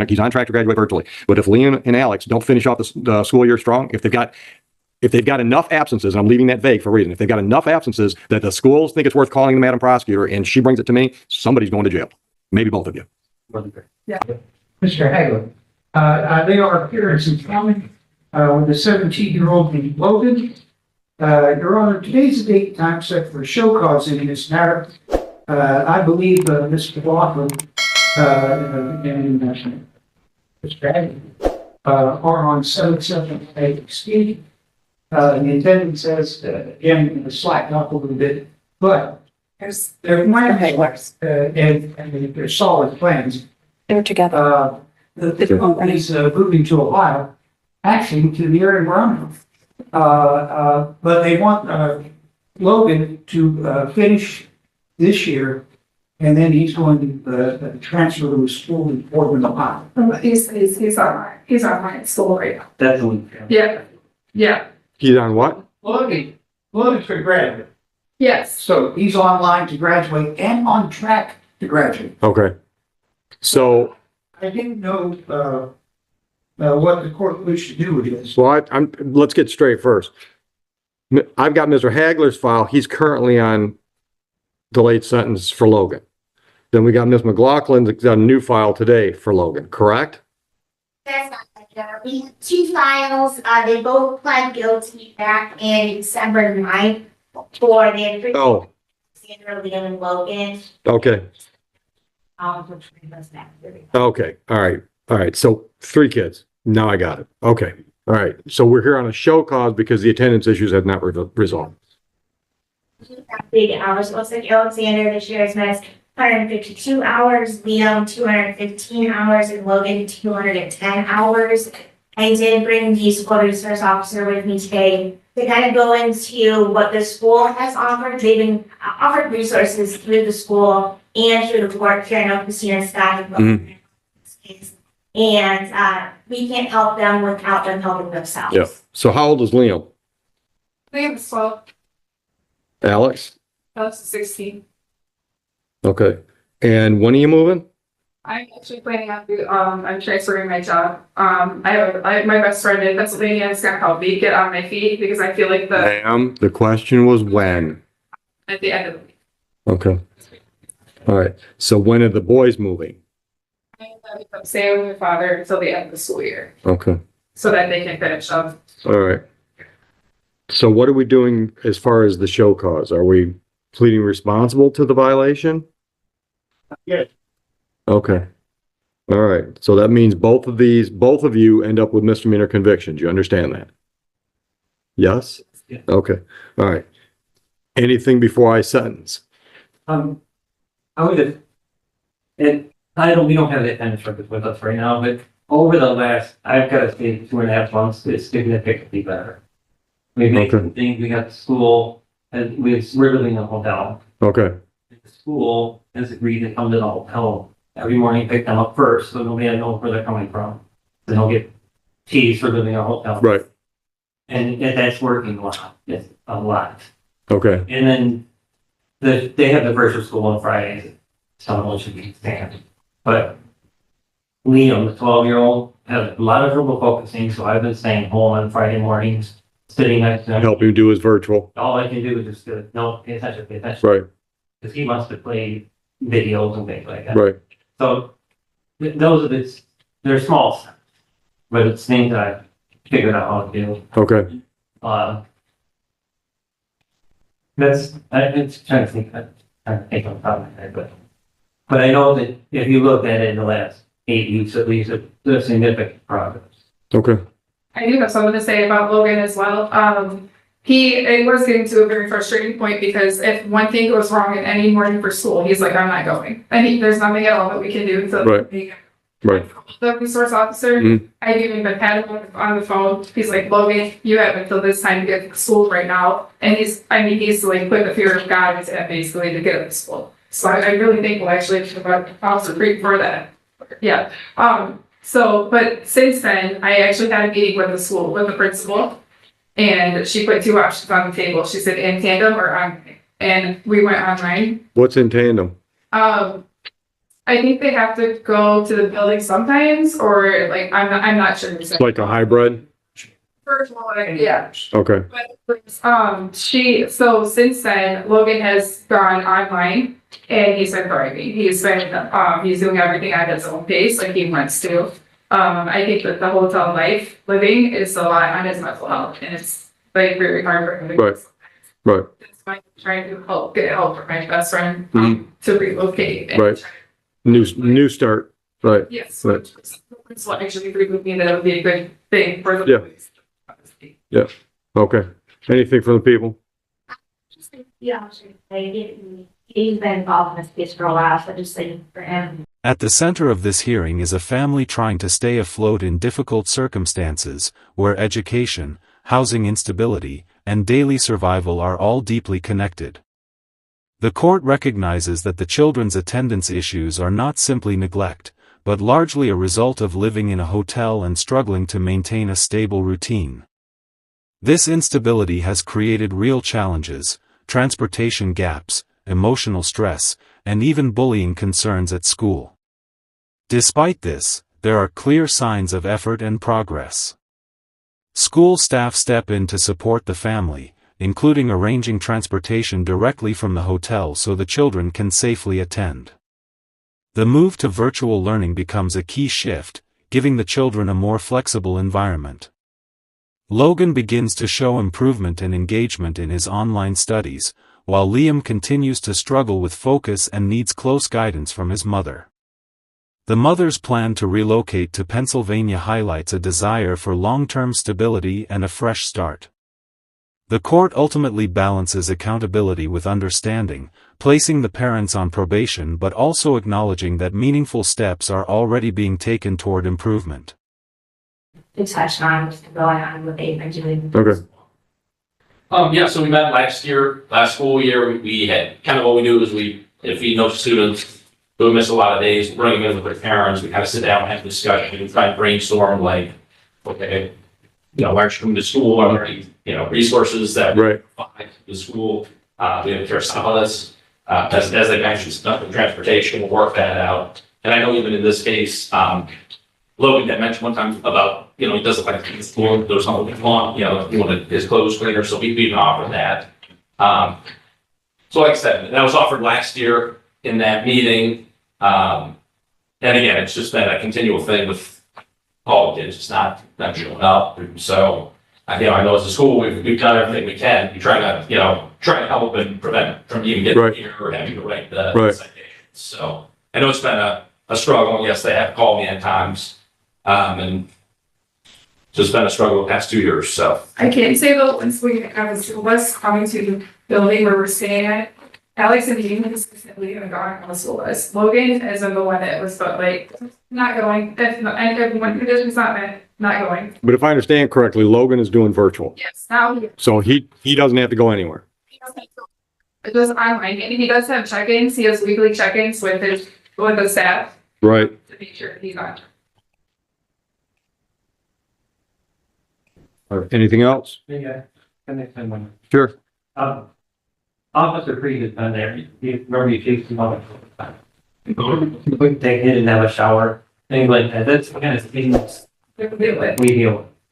He's on track to graduate virtually. But if Liam and Alex don't finish off the school year strong, if they've got enough absences, and I'm leaving that vague for a reason, if they've got enough absences that the schools think it's worth calling the Madam Prosecutor and she brings it to me, somebody's going to jail. Maybe both of you. Yeah. Mr. Hagler, they are appearance in common with a 17-year-old named Logan. Your Honor, today's the date and time set for show cause in this matter. I believe Mr. McLaughlin and Mr. Hagler are on 7/7/16. The attendant says, again, slacked up a little bit, but they're minor Haglers, and they're solid plans. They're together. The company is moving to Ohio, actually to the area where I'm from. But they want Logan to finish this year, and then he's going to transfer to a school in Portland, Ohio. He's on school right now. That's the one. Yeah. He's on what? Logan's for graduate. Yes. So he's online to graduate and on track to graduate. Okay. So, I didn't know what the court wished to do with this. well, let's get straight first. I've got Mr. Hagler's file. He's currently on delayed sentence for Logan. Then we got Ms. McLaughlin's got a new file today for Logan, correct? That's not like that. We have two files. They both pled guilty back in December 9th for the Oh, Sandra, Liam, and Logan. okay. Which brings us back to the- Okay. All right. All right. So 3 kids. Now I got it. Okay. All right. So we're here on a show cause because the attendance issues have not resolved. Big hours. Looks like Alexander this year has missed 152 hours, Liam 215 hours, and Logan 210 hours. I did bring the school resource officer with me today to kind of go into what the school has offered. They've been offered resources through the school and through the court. Here, I know Christina Scott. And we can't help them without them helping themselves. Yeah. So how old is Liam? Liam's 12. Alex? Alex is 16. Okay. And when are you moving? I'm actually planning on I'm transferring my job. I my best friend in Pennsylvania is gonna help me get on my feet because I feel like Ma'am, the question was when. at the end of the week. Okay. All right. So when are the boys moving? I'm staying with my father until the end of the school year Okay. so that they can finish up. All right. So what are we doing as far as the show cause? Are we pleading responsible to the violation? Yes. Okay. All right. So that means both of you end up with misdemeanor convictions. You understand that? Yes? Yeah. Okay. All right. Anything before I sentence? I would have, and we don't have that kind of record with us right now, but over the last, I've got to say 2.5 months, it's significantly better. We make some things, we got the school, and we're living in a hotel. Okay. The school has agreed to come to the hotel every morning, pick them up first, so nobody knows where they're coming from. They don't get teased for living in a hotel. Right. And that's working a lot, it's a lot. Okay. And then they have the virtual school on Fridays. Someone should be standing. But Liam, the 12-year-old, has a lot of trouble focusing, so I've been staying home on Friday mornings, sitting next to him. Help him do his virtual. All I can do is just go, no, pay attention. Right. Because he wants to play videos and things like that. Right. So those are they're small steps, but it's things I figured out how to do. Okay. It's trying to think on the top of my head, but I know that if you look at it in the last 8 weeks, at least, there's significant progress. Okay. I do have something to say about Logan as well. It was getting to a very frustrating point because if one thing goes wrong in any morning for school, he's like, I'm not going. And there's nothing at all that we can do to Right. the resource officer. Mhm. I've even been had him on the phone. He's like, Logan, you have until this time to get to school right now. And he's like put the fear of God into it basically to get him to school. So I really think we'll actually provide Officer Creek for that. Yeah. But since then, I actually had a meeting with the school, with the principal, and she put 2 options on the table. She said in tandem or online. And we went online. What's in tandem? I think they have to go to the building sometimes, or like, I'm not sure. It's like a hybrid? First of all, yeah. Okay, But, so since then, Logan has gone online and he's been thriving. He's doing everything at his own pace, like he wants to. I think that the hotel life living is a lot on his mental health, and it's like very hard for him. Right. Right. That's why I'm trying to get help for my best friend, to relocate. And Right. New start, right? Yes. Right. So actually agree with me that it would be a good thing for the Yeah. police. Okay. Anything from the people? Yeah, he's been involved in this case for a while, so just saying for him. At the center of this hearing is a family trying to stay afloat in difficult circumstances, where education, housing instability, and daily survival are all deeply connected. The court recognizes that the children's attendance issues are not simply neglect, but largely a result of living in a hotel and struggling to maintain a stable routine. This instability has created real challenges, transportation gaps, emotional stress, and even bullying concerns at school. Despite this, there are clear signs of effort and progress. School staff step in to support the family, including arranging transportation directly from the hotel so the children can safely attend. The move to virtual learning becomes a key shift, giving the children a more flexible environment. Logan begins to show improvement and engagement in his online studies, while Liam continues to struggle with focus and needs close guidance from his mother. The mother's plan to relocate to Pennsylvania highlights a desire for long-term stability and a fresh start. The court ultimately balances accountability with understanding, placing the parents on probation but also acknowledging that meaningful steps are already being taken toward improvement. To touch on what's going on with they've been doing. Okay. Yeah, so we met last school year. We had kind of what we do is if we know students who have missed a lot of days, bring them in with their parents. We kind of sit down and have a discussion and try and brainstorm like, okay, why aren't you coming to school? Are there any, resources that we Right. provide to the school? We have care solace. As they mentioned, stuff with transportation, we'll work that out. And I know even in this case, Logan had mentioned one time about, he doesn't like to school, there's something we want, he wanted his clothes cleaner, so we even offered that. So like I said, that was offered last year in that meeting. And again, it's just been a continual thing with all kids, it's not showing up. So, I know as a school, we've done everything we can. We try to help and prevent from even getting Right. here or having to write the Right. citations. So, I know it's been a struggle. Yes, they have called me at times. And just been a struggle the past 2 years, so. I can say though, once I was coming to the building where we're staying at, Alex and Dean consistently have gone on the school bus. Logan isn't the one that was, but like, not going, and when conditions not met, not going. But if I understand correctly, Logan is doing virtual. Yes, now So he doesn't have to go anywhere. it was online, and he does have check-ins, he has weekly check-ins with the staff Right. to make sure he's on. Anything else? Yeah, can I send one? Sure. Officer Creed has been there. You remember you chased him out? They didn't have a shower, things like that. That's the kind of things we deal with.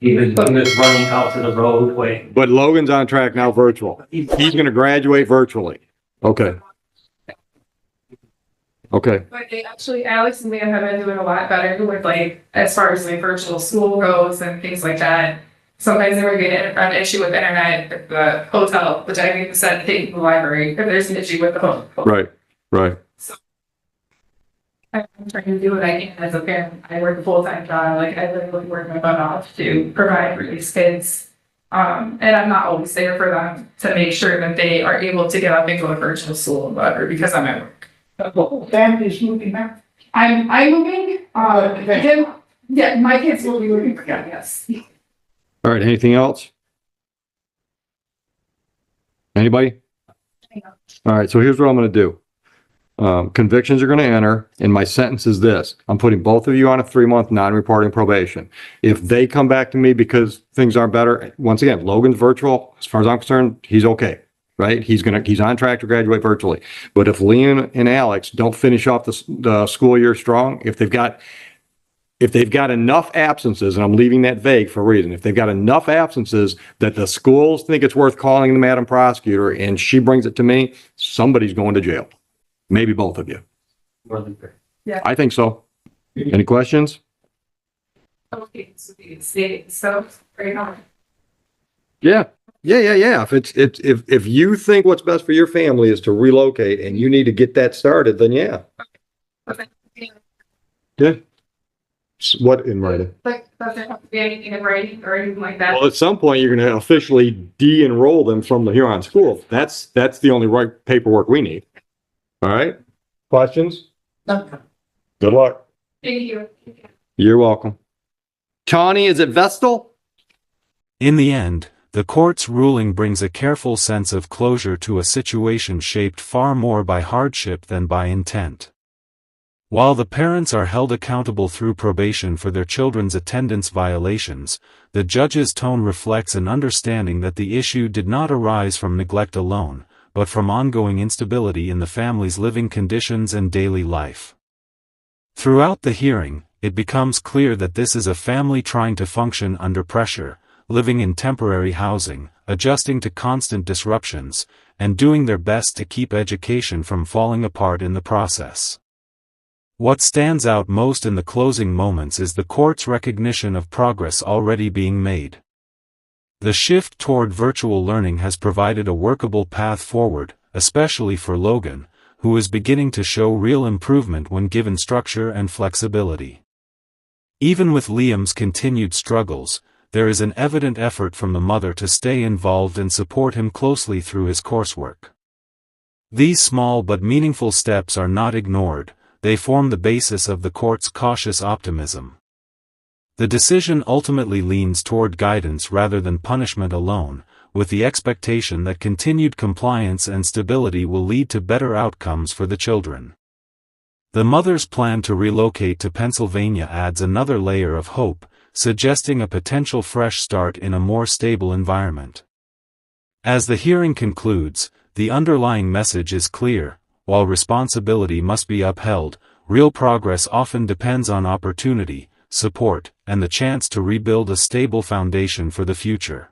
He was running out to the roadway. But Logan's on track now virtual. He's going to graduate virtually. Okay. Okay. But they actually, Alex and Liam have been doing a lot better with as far as virtual school goes and things like that. Sometimes they were getting an issue with internet at the hotel, which I even said take the library if there's an issue with the hotel. Right. Right. I'm trying to do what I can as a parent. I work a full-time job, I literally work my butt off to provide for these kids. And I'm not always there for them to make sure that they are able to get up and go to virtual school, whatever, because I'm at work. The whole family's moving back. I'm moving, yeah, my kids will be moving, yeah, yes. All right. Anything else? Anybody? All right. So here's what I'm going to do. Convictions are going to enter, and my sentence is this. I'm putting both of you on a 3-month non-reporting probation. If they come back to me because things aren't better, once again, Logan's virtual. As far as I'm concerned, he's okay. right? He's on track to graduate virtually. But if Liam and Alex don't finish off the school year strong, if they've got enough absences, and I'm leaving that vague for a reason, if they've got enough absences that the schools think it's worth calling the madam prosecutor and she brings it to me, somebody's going to jail. Maybe both of you. More than fair. I think so. Any questions? Okay, so the state stuff right now. Yeah. If you think what's best for your family is to relocate and you need to get that started, then yeah. Okay. Yeah. What in writing? Like, does there have to be anything in writing or anything like that? Well, at some point, you're going to officially de-enroll them from the Huron school. That's the only right paperwork we need. All right? Questions? No. Good luck. Thank you. You're welcome. Tawny, is it Vestal? In the end, the court's ruling brings a careful sense of closure to a situation shaped far more by hardship than by intent. While the parents are held accountable through probation for their children's attendance violations, the judge's tone reflects an understanding that the issue did not arise from neglect alone, but from ongoing instability in the family's living conditions and daily life. Throughout the hearing, it becomes clear that this is a family trying to function under pressure, living in temporary housing, adjusting to constant disruptions, and doing their best to keep education from falling apart in the process. What stands out most in the closing moments is the court's recognition of progress already being made. The shift toward virtual learning has provided a workable path forward, especially for Logan, who is beginning to show real improvement when given structure and flexibility. Even with Liam's continued struggles, there is an evident effort from the mother to stay involved and support him closely through his coursework. These small but meaningful steps are not ignored. They form the basis of the court's cautious optimism. The decision ultimately leans toward guidance rather than punishment alone, with the expectation that continued compliance and stability will lead to better outcomes for the children. The mother's plan to relocate to Pennsylvania adds another layer of hope, suggesting a potential fresh start in a more stable environment. As the hearing concludes, the underlying message is clear. While responsibility must be upheld, real progress often depends on opportunity, support, and the chance to rebuild a stable foundation for the future.